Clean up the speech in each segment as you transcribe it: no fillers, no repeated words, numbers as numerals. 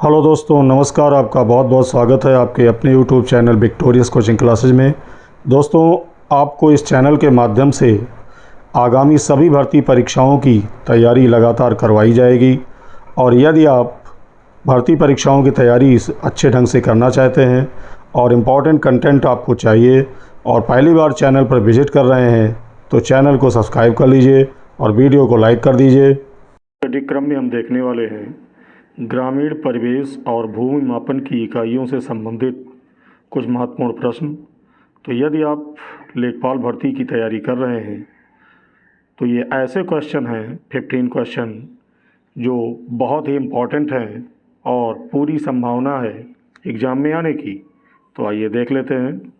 Hello दोस्तों, नमस्कार। आपका बहुत बहुत स्वागत है आपके अपने YouTube channel victorious coaching classes में। दोस्तों, आपको इस चैनल के माध्यम से आगामी सभी भर्ती परीक्षाओं की तैयारी लगातार करवाई जाएगी। और यदि आप भर्ती परीक्षाओं की तैयारी अच्छे ढंग से करना चाहते हैं और इम्पॉर्टेंट कंटेंट आपको चाहिए और पहली बार चैनल पर विजिट कर रहे हैं तो चैनल को सब्सक्राइब कर लीजिए और वीडियो को लाइक कर दीजिए। पाठ्यक्रम में हम देखने वाले हैं ग्रामीण परिवेश और भूमि मापन की इकाइयों से संबंधित कुछ महत्वपूर्ण प्रश्न। तो यदि आप लेखपाल भर्ती की तैयारी कर रहे हैं तो ये ऐसे क्वेश्चन हैं 15 क्वेश्चन जो बहुत ही इम्पॉर्टेंट हैं और पूरी संभावना है एग्ज़ाम में आने की। तो आइए देख लेते हैं।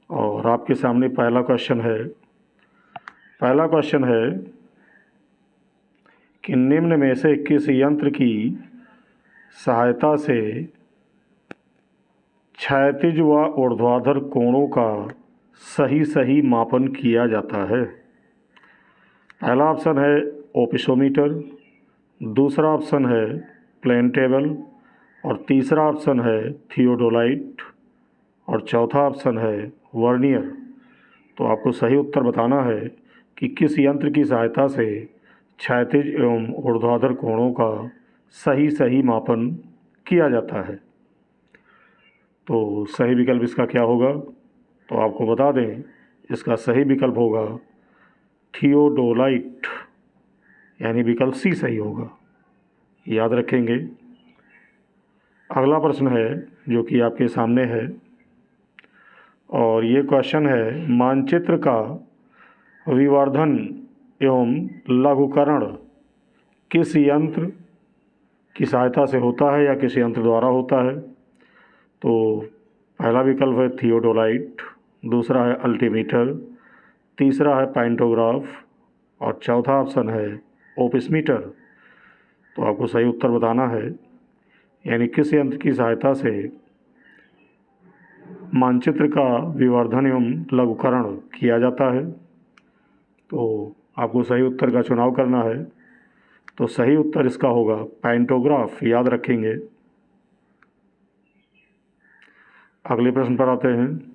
और आपके सामने पहला क्वेश्चन है कि निम्न में से किस यंत्र की सहायता से क्षैतिज व ऊर्ध्वाधर कोणों का सही मापन किया जाता है। पहला ऑप्शन है ओपिसोमीटर, दूसरा ऑप्शन है प्लेन टेबल और तीसरा ऑप्शन है थियोडोलाइट और चौथा ऑप्शन है वर्नियर। तो आपको सही उत्तर बताना है कि किस यंत्र की सहायता से क्षैतिज एवं ऊर्ध्वाधर कोणों का सही मापन किया जाता है। तो सही विकल्प इसका क्या होगा? तो आपको बता दें, इसका सही विकल्प होगा थियोडोलाइट, यानी विकल्प सी सही होगा। याद रखेंगे। अगला प्रश्न है जो कि आपके सामने है और ये क्वेश्चन है मानचित्र का विवर्धन एवं लघुकरण किस यंत्र की सहायता से होता है या किस यंत्र द्वारा होता है? तो पहला विकल्प है थियोडोलाइट, दूसरा है अल्टीमीटर, तीसरा है पैंटोग्राफ और चौथा ऑप्शन है ओपिसमीटर। तो आपको सही उत्तर बताना है, यानी किस यंत्र की सहायता से मानचित्र का विवर्धन एवं लघुकरण किया जाता है। तो आपको सही उत्तर का चुनाव करना है। तो सही उत्तर इसका होगा पैंटोग्राफ। याद रखेंगे। अगले प्रश्न पर आते हैं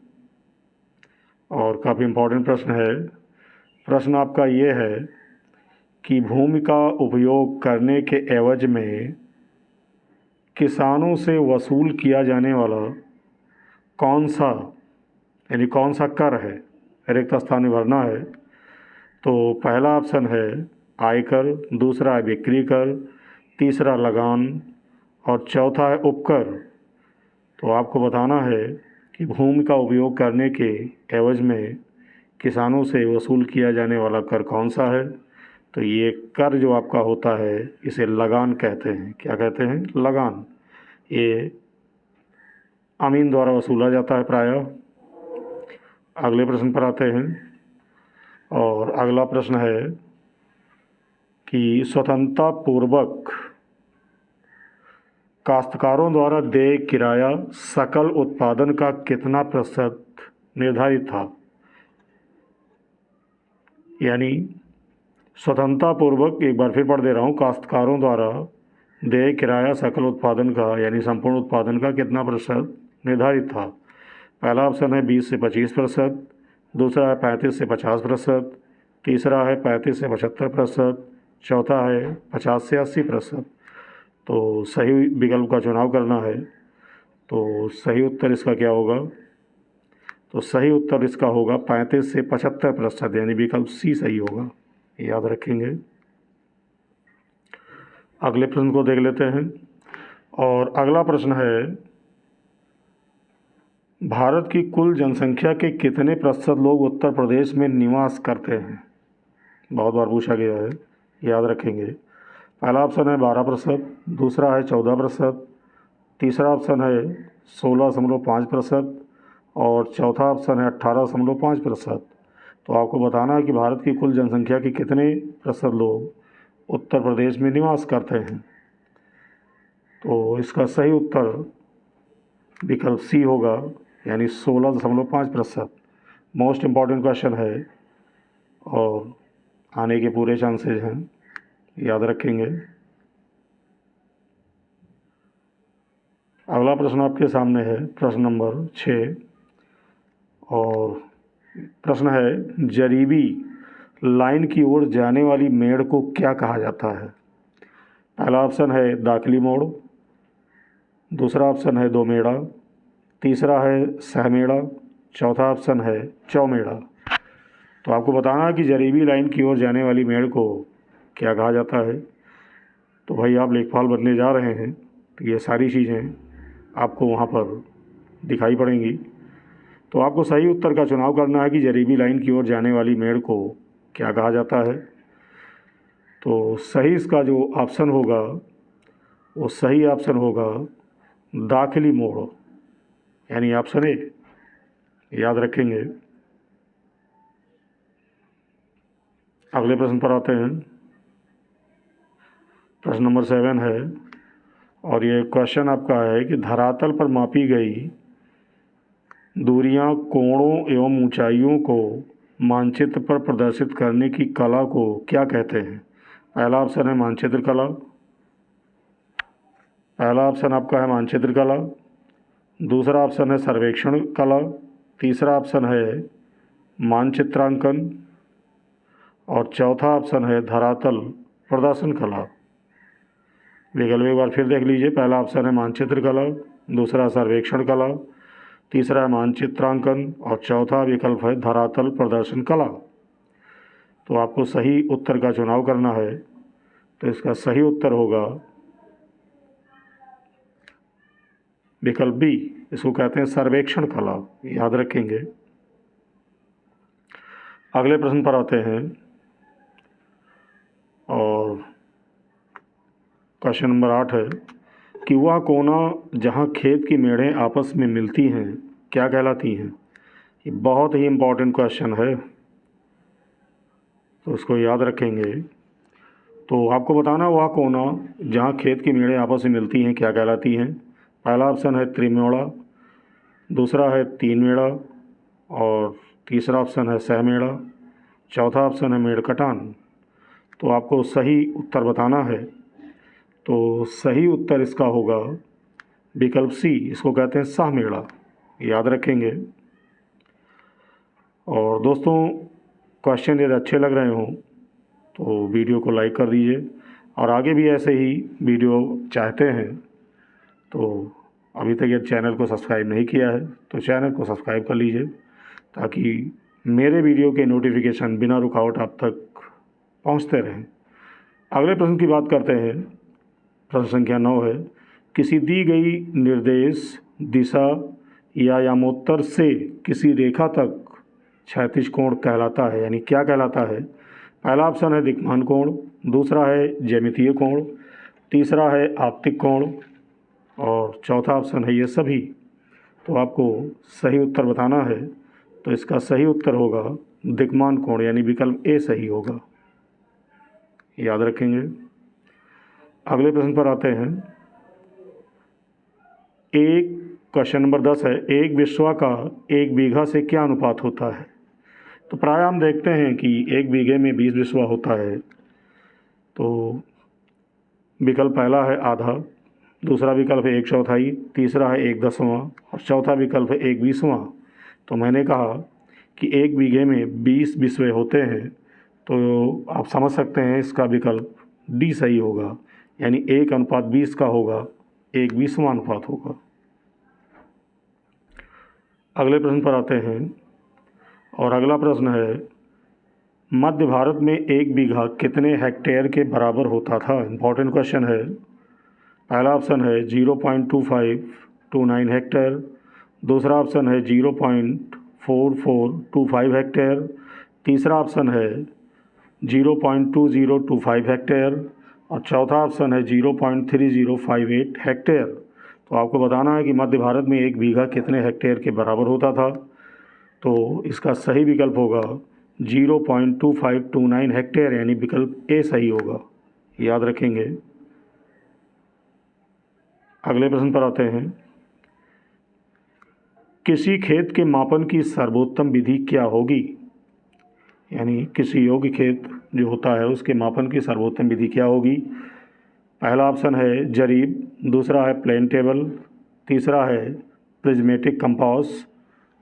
और काफ़ी इम्पोर्टेंट प्रश्न है। प्रश्न आपका ये है कि भूमि का उपयोग करने के एवज में किसानों से वसूल किया जाने वाला कौन सा कर है, रिक्त स्थान में भरना है। तो पहला ऑप्शन है आयकर, दूसरा है बिक्री कर, तीसरा लगान और चौथा है उपकर। तो आपको बताना है कि भूमि का उपयोग करने के एवज में किसानों से वसूल किया जाने वाला कर कौन सा है। तो ये कर जो आपका होता है इसे लगान कहते हैं। क्या कहते हैं? लगान। ये अमीन द्वारा वसूला जाता है प्रायः। अगले प्रश्न पर आते हैं और अगला प्रश्न है कि स्वतंत्रता पूर्वक काश्तकारों द्वारा देय किराया सकल उत्पादन का कितना प्रतिशत निर्धारित था? यानी स्वतंत्रता पूर्वक, एक बार फिर पढ़ दे रहा हूँ, काश्तकारों द्वारा देय किराया सकल उत्पादन का यानी संपूर्ण उत्पादन का कितना प्रतिशत निर्धारित था? पहला ऑप्शन है 20 से 25%, दूसरा है 35 से 50%, तीसरा है 35 से 75%, चौथा है 50 से 80%। तो सही विकल्प का चुनाव करना है। तो सही उत्तर इसका क्या होगा? तो सही उत्तर इसका होगा 35 से 75%, यानी विकल्प सी सही होगा। याद रखेंगे। अगले प्रश्न को देख लेते हैं और अगला प्रश्न है भारत की कुल जनसंख्या के कितने प्रतिशत लोग उत्तर प्रदेश में निवास करते हैं? बहुत बार पूछा गया है। याद रखेंगे। पहला ऑप्शन है 12%, दूसरा है 14%, तीसरा ऑप्शन है 16.5% और चौथा ऑप्शन है 18.5%। तो आपको बताना है कि भारत की कुल जनसंख्या के कितने प्रतिशत लोग उत्तर प्रदेश में निवास करते हैं। तो इसका सही उत्तर विकल्प सी होगा, यानी 16.5%। मोस्ट इम्पॉर्टेंट क्वेश्चन है और आने के पूरे चांसेस हैं। याद रखेंगे। अगला प्रश्न आपके सामने है प्रश्न नंबर 6 और प्रश्न है जरीबी लाइन की ओर जाने वाली मेड़ को क्या कहा जाता है। पहला ऑप्शन है दाखिली मोड़, दूसरा ऑप्शन है दोमेड़ा, तीसरा है सहमेड़ा, चौथा ऑप्शन है चौमेड़ा। तो आपको बताना है कि जरीबी लाइन की ओर जाने वाली मेड़ को क्या कहा जाता है। तो भाई आप लेखपाल बनने जा रहे हैं तो ये सारी चीज़ें आपको वहाँ पर दिखाई पड़ेंगी। तो आपको सही उत्तर का चुनाव करना है कि जरीबी लाइन की ओर जाने वाली मेड़ को क्या कहा जाता है। तो सही इसका जो ऑप्शन होगा वो सही ऑप्शन होगा दाखिली मोड़, यानी ऑप्शन ए। याद रखेंगे। अगले प्रश्न पर आते हैं। प्रश्न नंबर 7 है और ये क्वेश्चन आपका है कि धरातल पर मापी गई दूरियां, कोणों एवं ऊंचाइयों को मानचित्र पर प्रदर्शित करने की कला को क्या कहते हैं। पहला ऑप्शन है मानचित्र कला, पहला ऑप्शन आपका है मानचित्र कला, दूसरा ऑप्शन है सर्वेक्षण कला, तीसरा ऑप्शन है मानचित्रांकन और चौथा ऑप्शन है धरातल प्रदर्शन कला। विकल्प एक बार फिर देख लीजिए। पहला ऑप्शन है मानचित्र कला, दूसरा सर्वेक्षण कला, तीसरा है मानचित्रांकन और चौथा विकल्प है धरातल प्रदर्शन कला। तो आपको सही उत्तर का चुनाव करना है। तो इसका सही उत्तर होगा विकल्प बी, इसको कहते हैं सर्वेक्षण कला। याद रखेंगे। अगले प्रश्न पर आते हैं और क्वेश्चन नंबर 8 है कि वह कोना जहां खेत की मेढ़ें आपस में मिलती हैं क्या कहलाती हैं। ये बहुत ही इम्पोर्टेंट क्वेश्चन है, तो उसको याद रखेंगे। तो आपको बताना वह कोना जहां खेत की मेढ़ें आपस में मिलती हैं क्या कहलाती हैं। पहला ऑप्शन है त्रिमेड़ा, दूसरा है तीन मेड़ा और तीसरा ऑप्शन है सहमेड़ा, चौथा ऑप्शन है मेड़कटान। तो आपको सही उत्तर बताना है। तो सही उत्तर इसका होगा विकल्प सी, इसको कहते हैं सहमेड़ा। याद रखेंगे। और दोस्तों क्वेश्चन यदि अच्छे लग रहे हों तो वीडियो को लाइक कर दीजिए और आगे भी ऐसे ही वीडियो चाहते हैं तो अभी तक ये चैनल को सब्सक्राइब नहीं किया है तो चैनल को सब्सक्राइब कर लीजिए ताकि मेरे वीडियो के नोटिफिकेशन बिना रुकावट आप तक पहुंचते रहें। अगले प्रश्न की बात करते हैं। प्रश्न संख्या 9 है किसी दी गई निर्देश दिशा या यामोत्तर से किसी रेखा तक क्षैतिज कोण कहलाता है, यानी क्या कहलाता है। पहला ऑप्शन है दिक्मान कोण, दूसरा है ज्यामितीय कोण, तीसरा है आपतिक कोण और चौथा ऑप्शन है ये सभी। तो आपको सही उत्तर बताना है। तो इसका सही उत्तर होगा दिक्मान कोण, यानी विकल्प ए सही होगा। याद रखेंगे। अगले प्रश्न पर आते हैं। एक क्वेश्चन नंबर 10 है एक बिस्वा का एक बीघा से क्या अनुपात होता है। तो प्राय हम देखते हैं कि एक बीघे में 20 बिस्वा होता है। तो विकल्प पहला है आधा, दूसरा विकल्प है 1/4, तीसरा है 1/10 और चौथा विकल्प है 1/20। तो मैंने कहा कि एक बीघे में 20 बिस्वे होते हैं तो आप समझ सकते हैं इसका विकल्प डी सही होगा, यानी 1:20 का होगा, 1/20 अनुपात होगा। अगले प्रश्न पर आते हैं और अगला प्रश्न है मध्य भारत में एक बीघा कितने हेक्टेयर के बराबर होता था। इम्पॉर्टेंट क्वेश्चन है। पहला ऑप्शन है 0.2529 हेक्टेयर, दूसरा ऑप्शन है 0.4425 हेक्टेयर, तीसरा ऑप्शन है 0.2025 हेक्टेयर और चौथा ऑप्शन है 0.3058 हेक्टेयर। तो आपको बताना है कि मध्य भारत में एक बीघा कितने हेक्टेयर के बराबर होता था। तो इसका सही विकल्प होगा 0.2529 हेक्टेयर, यानी विकल्प ए सही होगा। याद रखेंगे। अगले प्रश्न पर आते हैं। किसी खेत के मापन की सर्वोत्तम विधि क्या होगी, यानी किसी योग्य खेत जो होता है उसके मापन की सर्वोत्तम विधि क्या होगी। पहला ऑप्शन है जरीब, दूसरा है प्लेन टेबल, तीसरा है प्रिज्मेटिक कंपास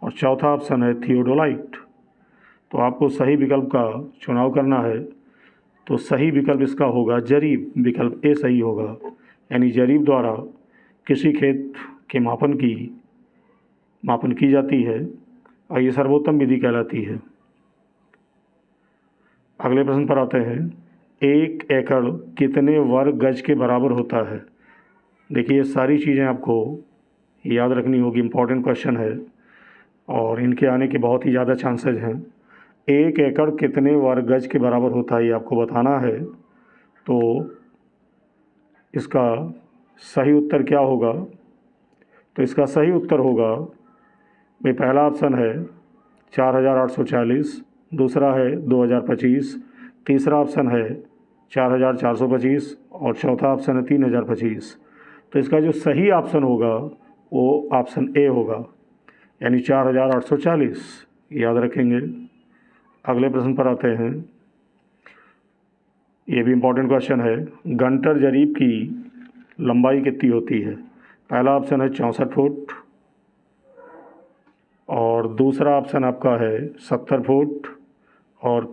और चौथा ऑप्शन है थियोडोलाइट। तो आपको सही विकल्प का चुनाव करना है। तो सही विकल्प इसका होगा जरीब, विकल्प ए सही होगा। यानी जरीब द्वारा किसी खेत के मापन की जाती है और ये सर्वोत्तम विधि कहलाती है। अगले प्रश्न पर आते हैं, 1 एकड़ कितने वर्ग गज के बराबर होता है। देखिए ये सारी चीज़ें आपको याद रखनी होगी, इम्पॉर्टेंट क्वेश्चन है और इनके आने के बहुत ही ज़्यादा चांसेज हैं। 1 एकड़ कितने वर्ग गज के बराबर होता है ये आपको बताना है। तो इसका सही उत्तर क्या होगा। तो इसका सही उत्तर होगा भाई, पहला ऑप्शन है 4840, दूसरा है 2025, तीसरा ऑप्शन है 4425 और चौथा ऑप्शन है 3025। तो इसका जो सही ऑप्शन होगा वो ऑप्शन ए होगा, यानी 4840 याद रखेंगे। अगले प्रश्न पर आते हैं, ये भी इम्पोर्टेंट क्वेश्चन है। गंटर जरीब की लंबाई कितनी होती है। पहला ऑप्शन है 64 फुट और दूसरा ऑप्शन आपका है 70 फुट और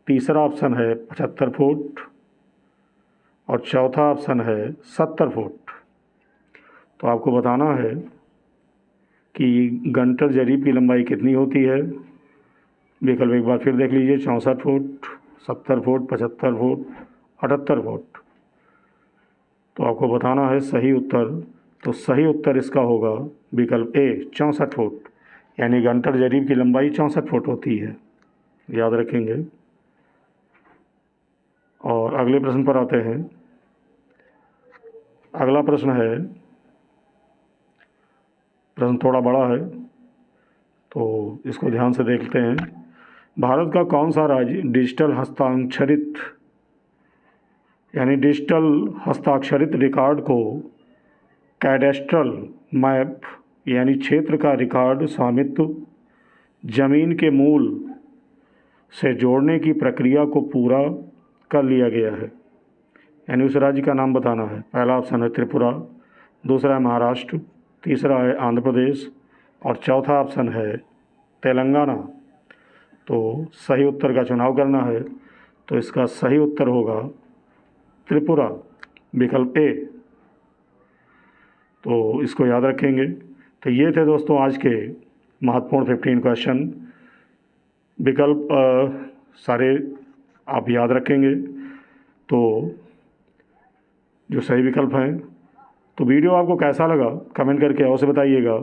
तीसरा ऑप्शन है 75 फुट और चौथा ऑप्शन है 70 फुट। तो आपको बताना है कि गंटर जरीब की लंबाई कितनी होती है। विकल्प एक बार फिर देख लीजिए, 64 फुट, 70 फुट, 75 फुट, 78 फुट। तो आपको बताना है सही उत्तर। तो सही उत्तर इसका होगा विकल्प ए 64 फुट, यानी गंटर जरीब की लंबाई 64 फुट होती है, याद रखेंगे। और अगले प्रश्न पर आते हैं। अगला प्रश्न है, प्रश्न थोड़ा बड़ा है तो इसको ध्यान से देखते हैं। भारत का कौन सा राज्य डिजिटल हस्ताक्षरित रिकॉर्ड को कैडेस्ट्रल मैप यानी क्षेत्र का रिकॉर्ड स्वामित्व जमीन के मूल से जोड़ने की प्रक्रिया को पूरा कर लिया गया है। यानी उस राज्य का नाम बताना है। पहला ऑप्शन है त्रिपुरा, दूसरा है महाराष्ट्र, तीसरा है आंध्र प्रदेश और चौथा ऑप्शन है तेलंगाना। तो सही उत्तर का चुनाव करना है। तो इसका सही उत्तर होगा त्रिपुरा, विकल्प ए। तो इसको याद रखेंगे। तो ये थे दोस्तों आज के महत्वपूर्ण 15 क्वेश्चन। विकल्प सारे आप याद रखेंगे तो जो सही विकल्प हैं। तो वीडियो आपको कैसा लगा कमेंट करके अवश्य बताइएगा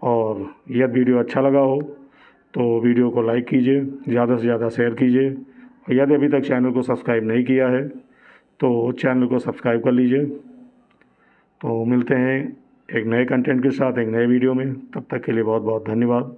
और यदि वीडियो अच्छा लगा हो तो वीडियो को लाइक कीजिए, ज़्यादा से ज़्यादा शेयर कीजिए और यदि अभी तक चैनल को सब्सक्राइब नहीं किया है तो चैनल को सब्सक्राइब कर लीजिए। तो मिलते हैं एक नए कंटेंट के साथ एक नए वीडियो में। तब तक के लिए बहुत बहुत धन्यवाद।